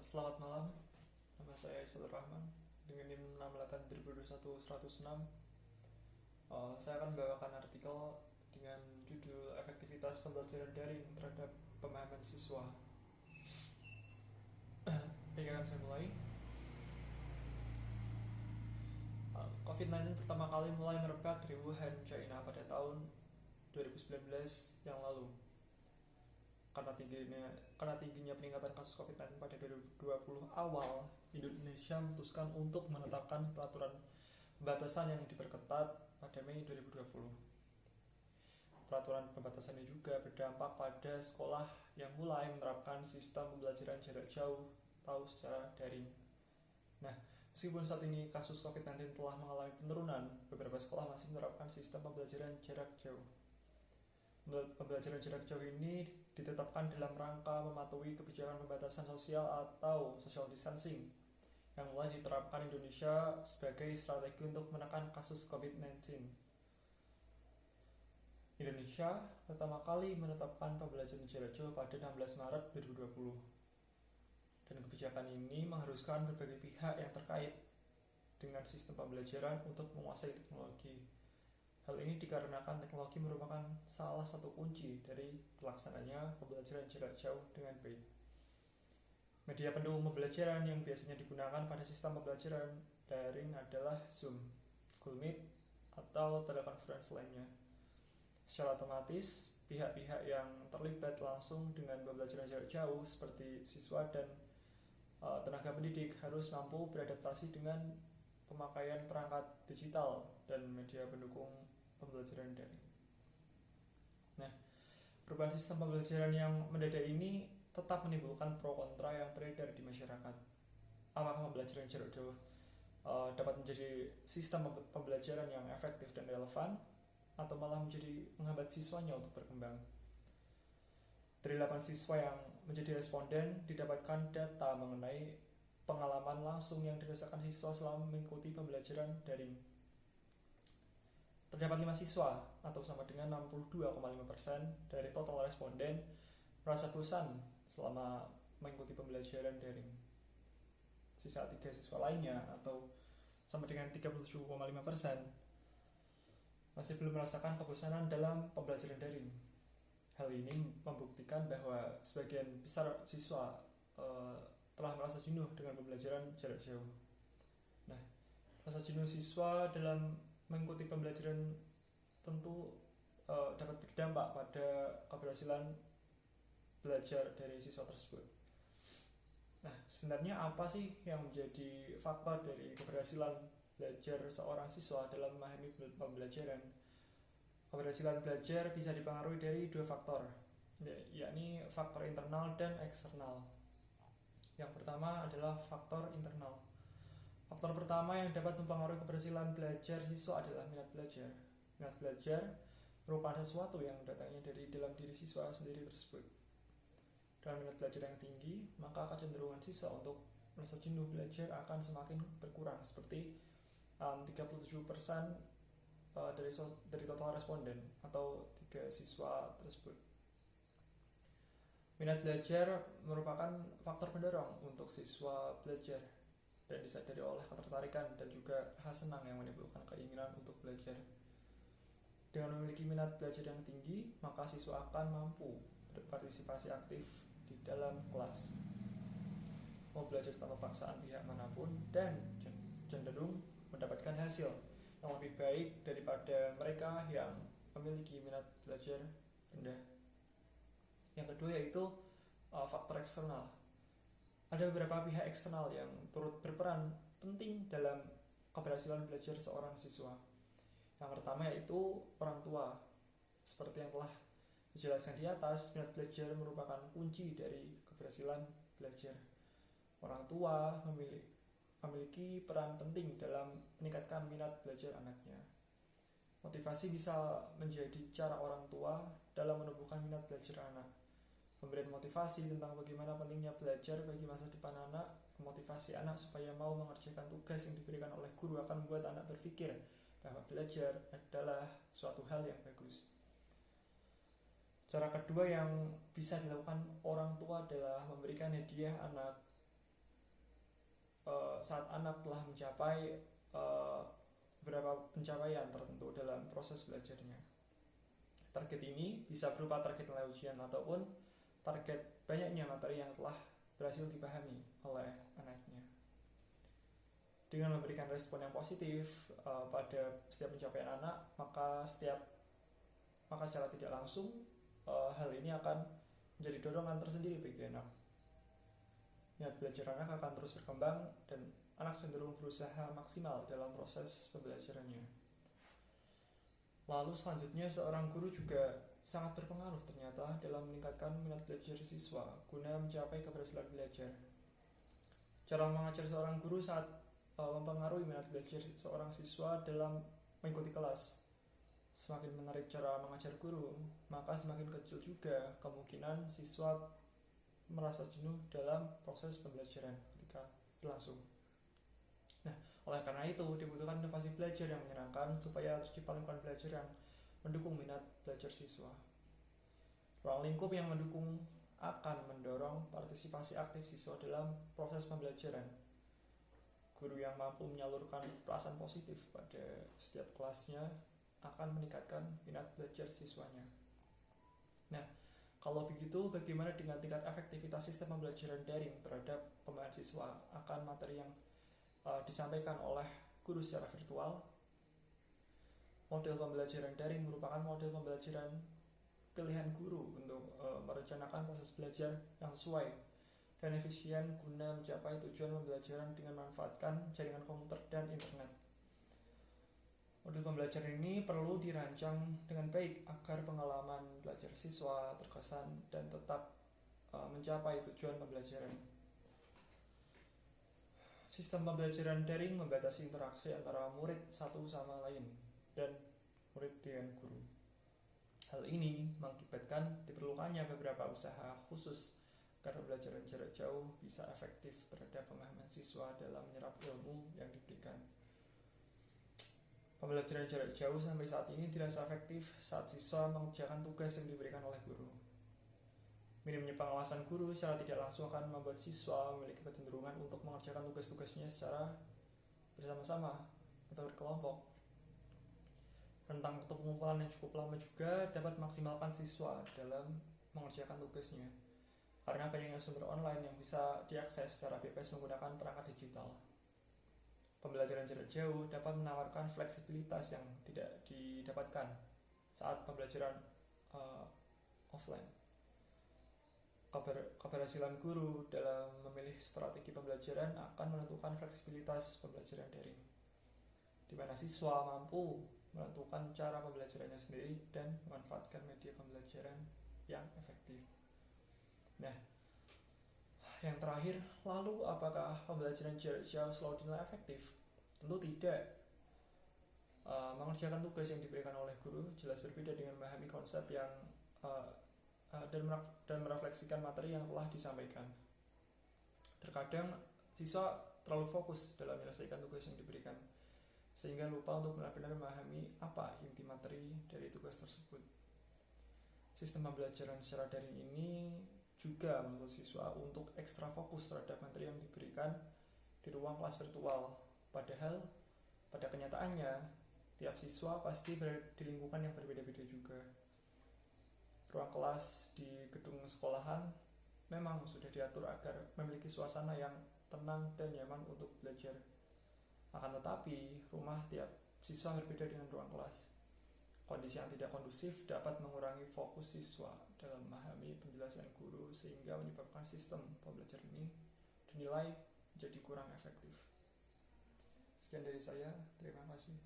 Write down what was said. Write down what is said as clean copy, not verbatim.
Selamat malam, nama saya Ismail Rahman dengan NIM 682021-106. Saya akan membawakan artikel dengan judul Efektivitas Pembelajaran Daring terhadap Pemahaman Siswa. Baik, akan saya mulai. COVID-19 pertama kali mulai merebak di Wuhan, China pada tahun 2019 yang lalu. Karena tingginya peningkatan kasus COVID-19 pada 2020 awal, Indonesia memutuskan untuk menetapkan peraturan pembatasan yang diperketat pada Mei 2020. Peraturan pembatasan ini juga berdampak pada sekolah yang mulai menerapkan sistem pembelajaran jarak jauh atau secara daring. Nah, meskipun saat ini kasus COVID-19 telah mengalami penurunan, beberapa sekolah masih menerapkan sistem pembelajaran jarak jauh. Pembelajaran jarak jauh ini ditetapkan dalam rangka mematuhi kebijakan pembatasan sosial atau social distancing yang mulai diterapkan Indonesia sebagai strategi untuk menekan kasus COVID-19. Indonesia pertama kali menetapkan pembelajaran jarak jauh pada 16 Maret 2020. Dan kebijakan ini mengharuskan berbagai pihak yang terkait dengan sistem pembelajaran untuk menguasai teknologi. Hal ini dikarenakan teknologi merupakan salah satu kunci dari terlaksananya pembelajaran jarak jauh dengan baik. Media pendukung pembelajaran yang biasanya digunakan pada sistem pembelajaran daring adalah Zoom, Google Meet, atau telekonferensi lainnya. Secara otomatis, pihak-pihak yang terlibat langsung dengan pembelajaran jarak jauh seperti siswa dan tenaga pendidik harus mampu beradaptasi dengan pemakaian perangkat digital dan media pendukung pembelajaran daring. Nah, perubahan sistem pembelajaran yang mendadak ini tetap menimbulkan pro kontra yang beredar di masyarakat. Apakah pembelajaran jarak jauh dapat menjadi sistem pembelajaran yang efektif dan relevan, atau malah menjadi menghambat siswanya untuk berkembang? Dari 8 siswa yang menjadi responden, didapatkan data mengenai pengalaman langsung yang dirasakan siswa selama mengikuti pembelajaran daring. Terdapat 5 siswa atau sama dengan 62,5% dari total responden merasa bosan selama mengikuti pembelajaran daring. Sisa 3 siswa lainnya atau sama dengan 37,5% masih belum merasakan kebosanan dalam pembelajaran daring. Hal ini membuktikan bahwa sebagian besar siswa telah merasa jenuh dengan pembelajaran jarak jauh. Nah, rasa jenuh siswa dalam mengikuti pembelajaran tentu dapat berdampak pada keberhasilan belajar dari siswa tersebut. Nah, sebenarnya apa sih yang menjadi faktor dari keberhasilan belajar seorang siswa dalam memahami pembelajaran? Keberhasilan belajar bisa dipengaruhi dari 2 faktor, yakni faktor internal dan eksternal. Yang pertama adalah faktor internal. Faktor pertama yang dapat mempengaruhi keberhasilan belajar siswa adalah minat belajar. Minat belajar merupakan sesuatu yang datangnya dari dalam diri siswa sendiri tersebut. Dengan minat belajar yang tinggi, maka kecenderungan siswa untuk merasa jenuh belajar akan semakin berkurang, seperti 37% dari total responden atau 3 siswa tersebut. Minat belajar merupakan faktor pendorong untuk siswa belajar dan disadari oleh ketertarikan dan juga rasa senang yang menimbulkan keinginan untuk belajar. Dengan memiliki minat belajar yang tinggi, maka siswa akan mampu berpartisipasi aktif di dalam kelas, mau belajar tanpa paksaan pihak manapun, dan cenderung mendapatkan hasil yang lebih baik daripada mereka yang memiliki minat belajar rendah. Yang kedua yaitu faktor eksternal. Ada beberapa pihak eksternal yang turut berperan penting dalam keberhasilan belajar seorang siswa. Yang pertama yaitu orang tua. Seperti yang telah dijelaskan di atas, minat belajar merupakan kunci dari keberhasilan belajar. Orang tua memiliki peran penting dalam meningkatkan minat belajar anaknya. Motivasi bisa menjadi cara orang tua dalam menumbuhkan minat belajar anak. Pemberian motivasi tentang bagaimana pentingnya belajar bagi masa depan anak, memotivasi anak supaya mau mengerjakan tugas yang diberikan oleh guru akan membuat anak berpikir bahwa belajar adalah suatu hal yang bagus. Cara kedua yang bisa dilakukan orang tua adalah memberikan hadiah anak saat anak telah mencapai beberapa pencapaian tertentu dalam proses belajarnya. Target ini bisa berupa target nilai ujian ataupun target banyaknya materi yang telah berhasil dipahami oleh anaknya. Dengan memberikan respon yang positif pada setiap pencapaian anak, maka secara tidak langsung hal ini akan menjadi dorongan tersendiri bagi anak. Minat belajar anak akan terus berkembang dan anak cenderung berusaha maksimal dalam proses pembelajarannya. Lalu selanjutnya seorang guru juga sangat berpengaruh ternyata dalam meningkatkan minat belajar siswa guna mencapai keberhasilan belajar. Cara mengajar seorang guru saat mempengaruhi minat belajar seorang siswa dalam mengikuti kelas. Semakin menarik cara mengajar guru, maka semakin kecil juga kemungkinan siswa merasa jenuh dalam proses pembelajaran ketika berlangsung. Nah, oleh karena itu dibutuhkan inovasi belajar yang menyenangkan supaya tercipta lingkungan belajar yang mendukung minat belajar siswa. Ruang lingkup yang mendukung akan mendorong partisipasi aktif siswa dalam proses pembelajaran. Guru yang mampu menyalurkan perasaan positif pada setiap kelasnya akan meningkatkan minat belajar siswanya. Nah, kalau begitu bagaimana dengan tingkat efektivitas sistem pembelajaran daring terhadap pembelajaran siswa akan materi yang disampaikan oleh guru secara virtual? Model pembelajaran daring merupakan model pembelajaran pilihan guru untuk merencanakan proses belajar yang sesuai dan efisien guna mencapai tujuan pembelajaran dengan memanfaatkan jaringan komputer dan internet. Model pembelajaran ini perlu dirancang dengan baik agar pengalaman belajar siswa terkesan dan tetap mencapai tujuan pembelajaran. Sistem pembelajaran daring membatasi interaksi antara murid satu sama lain dan murid dengan guru. Hal ini mengakibatkan diperlukannya beberapa usaha khusus agar pembelajaran jarak jauh bisa efektif terhadap pemahaman siswa dalam menyerap ilmu yang diberikan. Pembelajaran jarak jauh sampai saat ini dirasa efektif saat siswa mengerjakan tugas yang diberikan oleh guru. Minimnya pengawasan guru secara tidak langsung akan membuat siswa memiliki kecenderungan untuk mengerjakan tugas-tugasnya secara bersama-sama atau berkelompok. Rentang waktu pengumpulan yang cukup lama juga dapat memaksimalkan siswa dalam mengerjakan tugasnya, karena banyaknya sumber online yang bisa diakses secara bebas menggunakan perangkat digital. Pembelajaran jarak jauh dapat menawarkan fleksibilitas yang tidak didapatkan saat pembelajaran offline. Keberhasilan guru dalam memilih strategi pembelajaran akan menentukan fleksibilitas pembelajaran daring, di mana siswa mampu menentukan cara pembelajarannya sendiri dan memanfaatkan media pembelajaran yang efektif. Nah, yang terakhir, lalu apakah pembelajaran jarak jauh selalu dinilai efektif? Tentu tidak. Mengerjakan tugas yang diberikan oleh guru jelas berbeda dengan memahami konsep yang dan merefleksikan materi yang telah disampaikan. Terkadang siswa terlalu fokus dalam menyelesaikan tugas yang diberikan, sehingga lupa untuk benar-benar memahami apa inti materi dari tugas tersebut. Sistem pembelajaran secara daring ini juga menuntut siswa untuk ekstra fokus terhadap materi yang diberikan di ruang kelas virtual. Padahal pada kenyataannya tiap siswa pasti berada di lingkungan yang berbeda-beda juga. Ruang kelas di gedung sekolahan memang sudah diatur agar memiliki suasana yang tenang dan nyaman untuk belajar. Akan tetapi rumah tiap siswa berbeda dengan ruang kelas. Kondisi yang tidak kondusif dapat mengurangi fokus siswa dalam memahami penjelasan guru sehingga menyebabkan sistem pembelajaran ini dinilai menjadi kurang efektif. Sekian dari saya, terima kasih.